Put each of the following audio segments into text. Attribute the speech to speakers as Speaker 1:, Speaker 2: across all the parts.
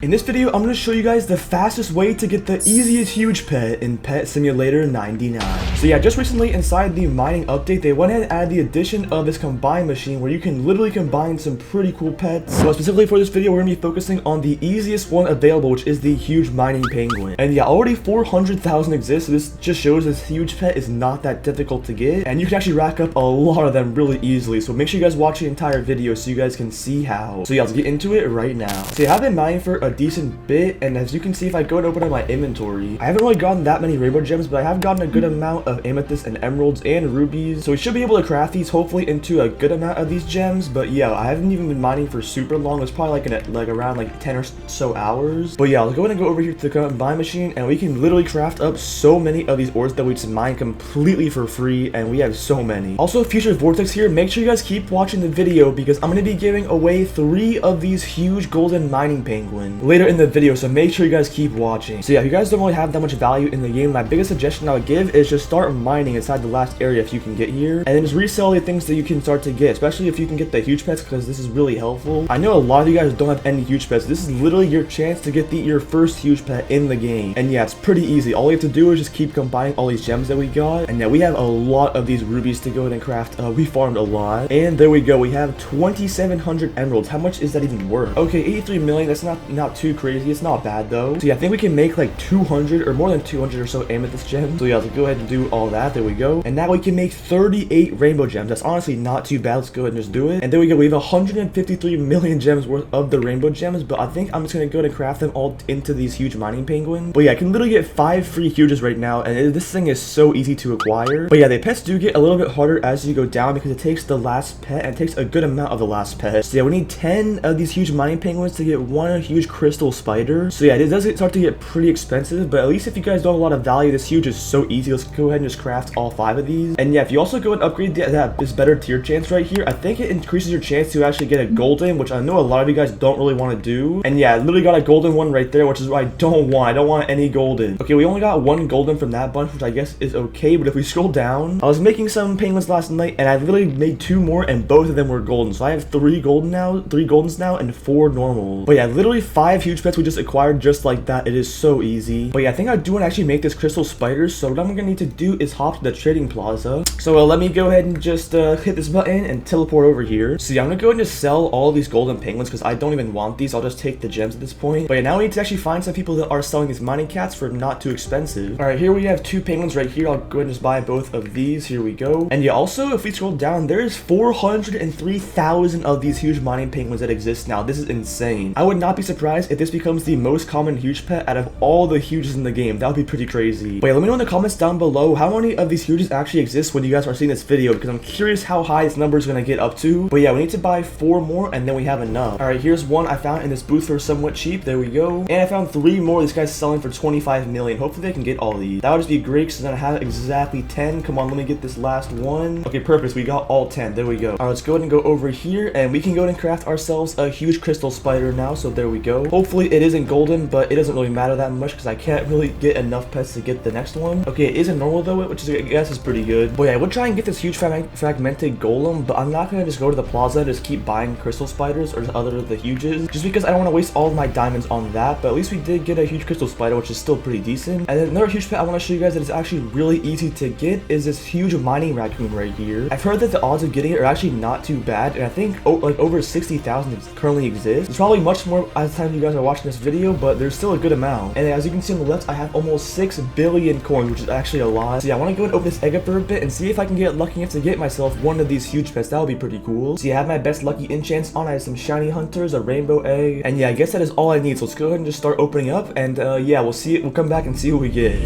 Speaker 1: In this video, I'm going to show you guys the fastest way to get the easiest huge pet in Pet Simulator 99. So yeah, just recently inside the mining update, they went ahead and added the addition of this combine machine where you can literally combine some pretty cool pets. So specifically for this video, we're going to be focusing on the easiest one available, which is the huge mining penguin. And yeah, already 400,000 exist, so this just shows this huge pet is not that difficult to get. And you can actually rack up a lot of them really easily. So make sure you guys watch the entire video so you guys can see how. So yeah, let's get into it right now. So yeah, I've been mining for a decent bit, and as you can see, if I go and open up my inventory, I haven't really gotten that many rainbow gems, but I have gotten a good amount of amethyst and emeralds and rubies, so we should be able to craft these hopefully into a good amount of these gems. But yeah, I haven't even been mining for super long. It's probably around 10 or so hours. But yeah, let's go ahead and go over here to the combine machine, and we can literally craft up so many of these ores that we just mine completely for free, and we have so many. Also, future vortex here, make sure you guys keep watching the video because I'm going to be giving away 3 of these huge golden mining penguin later in the video, so make sure you guys keep watching. So yeah, if you guys don't really have that much value in the game, my biggest suggestion I would give is just start mining inside the last area if you can get here, and then just resell the things that you can start to get, especially if you can get the huge pets, because this is really helpful. I know a lot of you guys don't have any huge pets. This is literally your chance to get your first huge pet in the game, and yeah, it's pretty easy. All you have to do is just keep combining all these gems that we got, and yeah, we have a lot of these rubies to go ahead and craft. We farmed a lot, and there we go. We have 2,700 emeralds. How much is that even worth? Okay, 83 million. That's not too crazy. It's not bad though. So yeah, I think we can make like 200 or more than 200 or so amethyst gems. So yeah, let's go ahead and do all that. There we go. And now we can make 38 rainbow gems. That's honestly not too bad. Let's go ahead and just do it. And there we go. We have 153 million gems worth of the rainbow gems, but I think I'm just gonna go ahead and craft them all into these huge mining penguins. But yeah, I can literally get 5 free huges right now, and this thing is so easy to acquire. But yeah, the pets do get a little bit harder as you go down because it takes the last pet, and it takes a good amount of the last pet. So yeah, we need 10 of these huge mining penguins to get 1 huge crystal spider. So yeah, it does start to get pretty expensive, but at least if you guys don't have a lot of value, this huge is so easy. Let's go ahead and just craft all 5 of these. And yeah, if you also go and upgrade this better tier chance right here, I think it increases your chance to actually get a golden, which I know a lot of you guys don't really want to do. And yeah, I literally got a golden one right there, which is what I don't want. I don't want any golden. Okay, we only got 1 golden from that bunch, which I guess is okay, but if we scroll down, I was making some penguins last night, and I literally made 2 more, and both of them were golden. So I have 3 goldens now, and 4 normal. But yeah, literally 5 huge pets we just acquired just like that. It is so easy. But yeah, I think I do want to actually make this crystal spiders, so what I'm gonna need to do is hop to the trading plaza. So let me go ahead and just hit this button and teleport over here. So yeah, I'm gonna go ahead and just sell all these golden penguins because I don't even want these. I'll just take the gems at this point. But yeah, now we need to actually find some people that are selling these mining cats for not too expensive. All right, here we have 2 penguins right here. I'll go ahead and just buy both of these. Here we go. And yeah, also if we scroll down, there's 403,000 of these huge mining penguins that exist now. This is insane. I would not be surprised if this becomes the most common huge pet out of all the huges in the game. That would be pretty crazy. But yeah, let me know in the comments down below how many of these huges actually exist when you guys are seeing this video, because I'm curious how high this number is going to get up to. But yeah, we need to buy 4 more and then we have enough. All right, here's one I found in this booth for somewhat cheap. There we go. And I found 3 more. This guy's selling for 25 million. Hopefully they can get all these. That would just be great because then I have exactly 10. Come on, let me get this last one. Okay, perfect. We got all 10. There we go. All right, let's go ahead and go over here, and we can go ahead and craft ourselves a huge crystal spider now. So there we go. Hopefully it isn't golden, but it doesn't really matter that much because I can't really get enough pets to get the next one. Okay, it isn't normal though, which is, I guess is pretty good. But yeah, I would try and get this huge fragmented golem, but I'm not gonna just go to the plaza and just keep buying crystal spiders or other of the huges, just because I don't want to waste all of my diamonds on that. But at least we did get a huge crystal spider, which is still pretty decent. And then another huge pet I want to show you guys that is actually really easy to get is this huge mining raccoon right here. I've heard that the odds of getting it are actually not too bad, and I think like over 60,000 currently exist. It's probably much more by the time you guys are watching this video, but there's still a good amount. And as you can see on the left, I have almost 6 billion coins, which is actually a lot. So yeah, I want to go and open this egg up for a bit and see if I can get lucky enough to get myself one of these huge pets. That would be pretty cool. So yeah, I have my best lucky enchants on. I have some shiny hunters, a rainbow egg, and yeah, I guess that is all I need. So let's go ahead and just start opening up, and yeah, we'll see it. We'll come back and see what we get.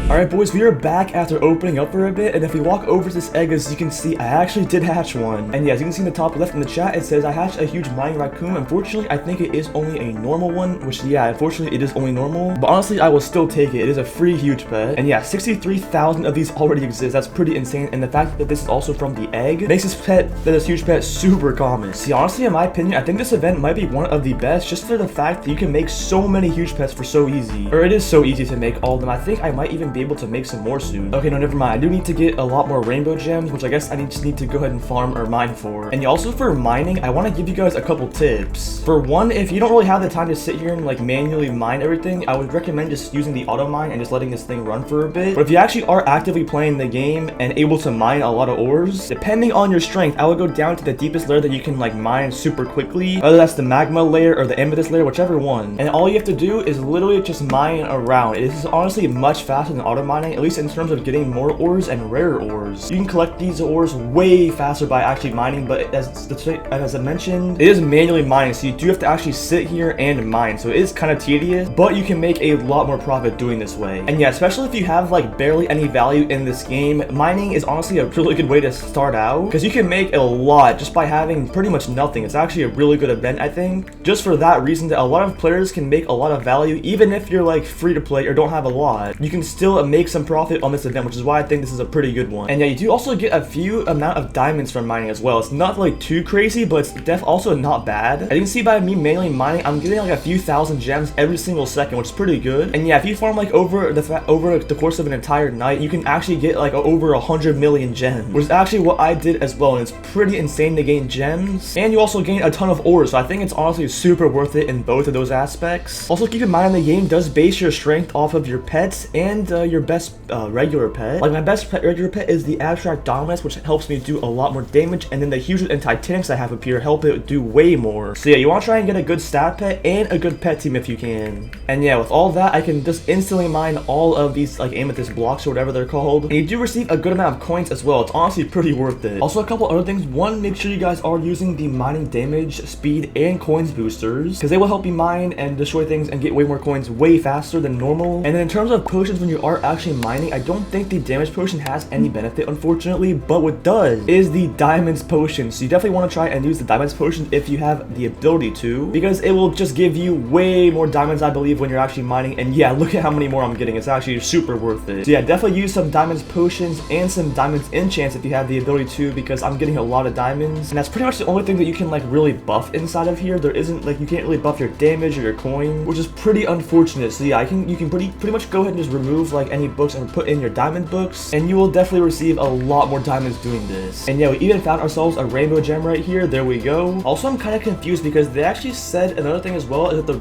Speaker 1: Alright boys, we are back after opening up for a bit, and if we walk over to this egg, as you can see, I actually did hatch one. And yeah, as you can see in the top left in the chat, it says I hatched a huge mining raccoon. Unfortunately, I think it is only a normal one, which yeah, unfortunately it is only normal. But honestly, I will still take it. It is a free huge pet. And yeah, 63,000 of these already exist. That's pretty insane. And the fact that this is also from the egg makes this huge pet super common. See, honestly, in my opinion, I think this event might be one of the best just for the fact that you can make so many huge pets for so easy. Or it is so easy to make all of them. I think I might even be able to make some more soon. Okay, no, never mind. I do need to get a lot more rainbow gems, which I guess I just need to go ahead and farm or mine for. And also for mining, I want to give you guys a couple tips. For one, if you don't really have the time to sit here and like manually mine everything, I would recommend just using the auto mine and just letting this thing run for a bit. But if you actually are actively playing the game and able to mine a lot of ores, depending on your strength, I would go down to the deepest layer that you can like mine super quickly, whether that's the magma layer or the amethyst layer, whichever one. And all you have to do is literally just mine around. It is honestly much faster than auto mining, at least in terms of getting more ores and rare ores. You can collect these ores way faster by actually mining, but as I mentioned, it is manually mining, so you do have to actually sit here and mine, so it is kind of tedious, but you can make a lot more profit doing this way. And yeah, especially if you have like barely any value in this game, mining is honestly a really good way to start out, because you can make a lot just by having pretty much nothing. It's actually a really good event, I think, just for that reason, that a lot of players can make a lot of value. Even if you're like free to play or don't have a lot, you can still make some profit on this event, which is why I think this is a pretty good one. And yeah, you do also get a few amount of diamonds from mining as well. It's not like too crazy, but it's also not bad. As you can see by me manually mining, I'm getting like a few thousand gems every single second, which is pretty good. And yeah, if you farm like over the course of an entire night, you can actually get like over 100 million gems, which is actually what I did as well. And it's pretty insane to gain gems, and you also gain a ton of ores, so I think it's honestly super worth it in both of those aspects. Also, keep in mind the game does base your strength off of your pets and your best regular pet. Like my best regular pet is the abstract dominus, which helps me do a lot more damage, and then the huge and titanics I have up here help it do way more. So yeah, you want to try and get a good stat pet and a good pet team if you can. And yeah, with all that, I can just instantly mine all of these like amethyst blocks or whatever they're called, and you do receive a good amount of coins as well. It's honestly pretty worth it. Also, a couple other things. One, make sure you guys are using the mining damage, speed, and coins boosters, because they will help you mine and destroy things and get way more coins way faster than normal. And then in terms of potions, when you are actually mining, I don't think the damage potion has any benefit, unfortunately, but what does is the diamonds potion. So you definitely want to try and use the diamonds potion if you have the ability to, because it will just give you way more diamonds, I believe, when you're actually mining. And yeah, look at how many more I'm getting. It's actually super worth it. So yeah, definitely use some diamonds potions and some diamonds enchants if you have the ability to, because I'm getting a lot of diamonds, and that's pretty much the only thing that you can like really buff inside of here. There isn't like, you can't really buff your damage or your coin, which is pretty unfortunate. So yeah, you can pretty much go ahead and just remove like any books and put in your diamond books, and you will definitely receive a lot more diamonds doing this. And yeah, we even found ourselves a rainbow gem right here. There we go. Also, I'm kind of confused because they actually said another thing as well, is that the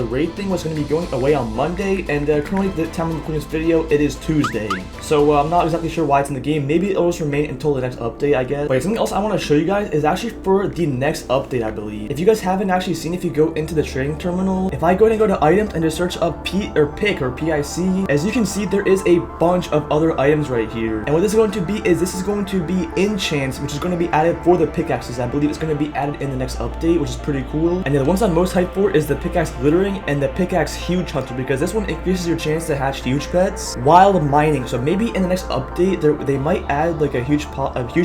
Speaker 1: raid thing was going to be going away on Monday, and currently the time of recording this video, it is Tuesday. So I'm not exactly sure why it's in the game. Maybe it'll just remain until the next update, I guess. But something else I want to show you guys is actually for the next update, I believe. If you guys haven't actually seen, if you go into the trading terminal, if I go and go to items and just search up PIC, as you can see, there is a bunch of other items right here. And what this is going to be is this is going to be enchants, which is going to be added for the pickaxes. I believe it's going to be added in the next update, which is pretty cool. And the ones I'm most hyped for is the pickaxe glittering and the pickaxe huge hunter, because this one increases your chance to hatch huge pets while mining. So maybe in the next update they might add like a huge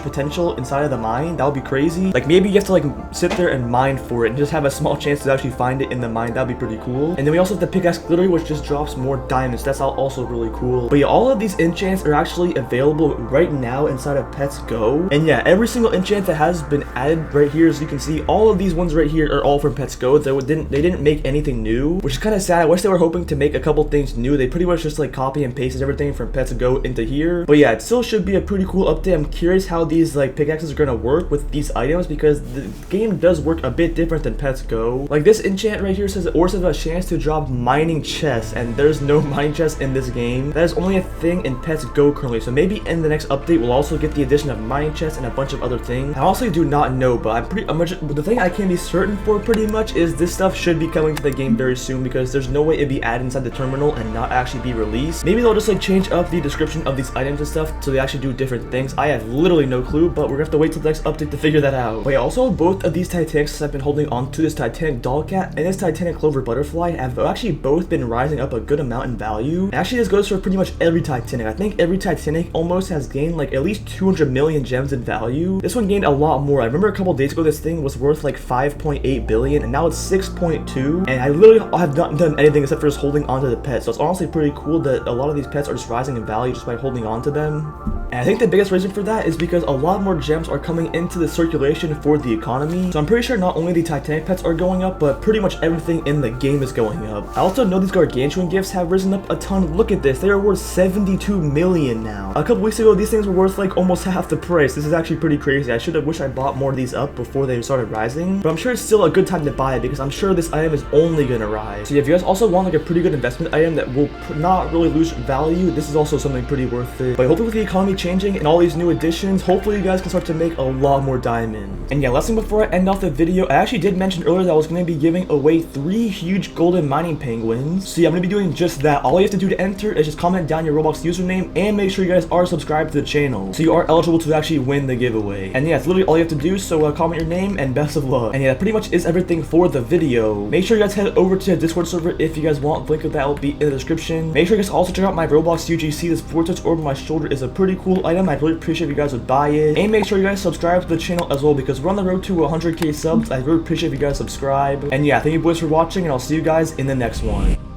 Speaker 1: potential inside of the mine. That would be crazy. Like maybe you have to like sit there and mine for it and just have a small chance to actually find it in the mine. That would be pretty cool. And then we also have the pickaxe glittering, which just drops more diamonds. That's also really cool. But yeah, all of these enchants are actually available right now inside of Pets Go. And yeah, every single enchant that has been added right here, as you can see, all of these ones right here are all from Pets Go. They didn't make anything new, which is kind of sad. I wish they were hoping to make a couple things new. They pretty much just like copy and pasted everything from Pets Go into here. But yeah, it still should be a pretty cool update. I'm curious how these like pickaxes are gonna work with these items, because the game does work a bit different than Pets Go. Like this enchant right here says ores have a chance to drop mining chests, and there's no mining chests in this game. That is only a thing in Pets Go currently. So maybe in the next update we'll also get the addition of mining chests and a bunch of other things. I honestly do not know, but I'm pretty much the thing I can be certain for pretty much is this stuff should be coming to the game very soon, because there's no way it'd be added inside the terminal and not actually be released. Maybe they'll just like change up the description of these items and stuff so they actually do different things. I have literally no clue, but we're gonna have to wait till the next update to figure that out. But yeah, also both of these Titanics I've been holding on to, this Titanic doll cat and this Titanic clover butterfly, have actually both been rising up a good amount in value. And actually, goes for pretty much every Titanic. I think every Titanic almost has gained like at least 200 million gems in value. This one gained a lot more. I remember a couple days ago this thing was worth like 5.8 billion and now it's 6.2, and I literally have not done anything except for just holding onto the pet. So it's honestly pretty cool that a lot of these pets are just rising in value just by holding on to them. And I think the biggest reason for that is because a lot more gems are coming into the circulation for the economy. So I'm pretty sure not only the Titanic pets are going up, but pretty much everything in the game is going up. I also know these gargantuan gifts have risen up a ton. Look at this, they are worth 72 million now. A couple weeks ago, these things were worth like almost half the price. This is actually pretty crazy. I should have wished I bought more of these up before they started rising, but I'm sure it's still a good time to buy it because I'm sure this item is only gonna rise. So yeah, if you guys also want like a pretty good investment item that will not really lose value, this is also something pretty worth it. But hopefully with the economy changing and all these new additions, hopefully you guys can start to make a lot more diamonds. And yeah, last thing before I end off the video, I actually did mention earlier that I was going to be giving away 3 huge golden mining penguins. So yeah, I'm going to be doing just that. All you have to do to enter is just comment down your Roblox username and make sure you guys are subscribed to the channel, so you are eligible to actually win the giveaway. And yeah, it's literally all you have to do, so comment your name and best of luck. And yeah, that pretty much is everything for the video. Make sure you guys head over to the Discord server if you guys want. The link of that will be in the description. Make sure you guys also check out my Roblox UGC. This vortex over my shoulder is a pretty cool item. I'd really appreciate if you guys would buy it. And make sure you guys subscribe to the channel as well because we're on the road to 100k subs. I'd really appreciate if you guys subscribe. And yeah, thank you boys for watching, and I'll see you guys in the next one.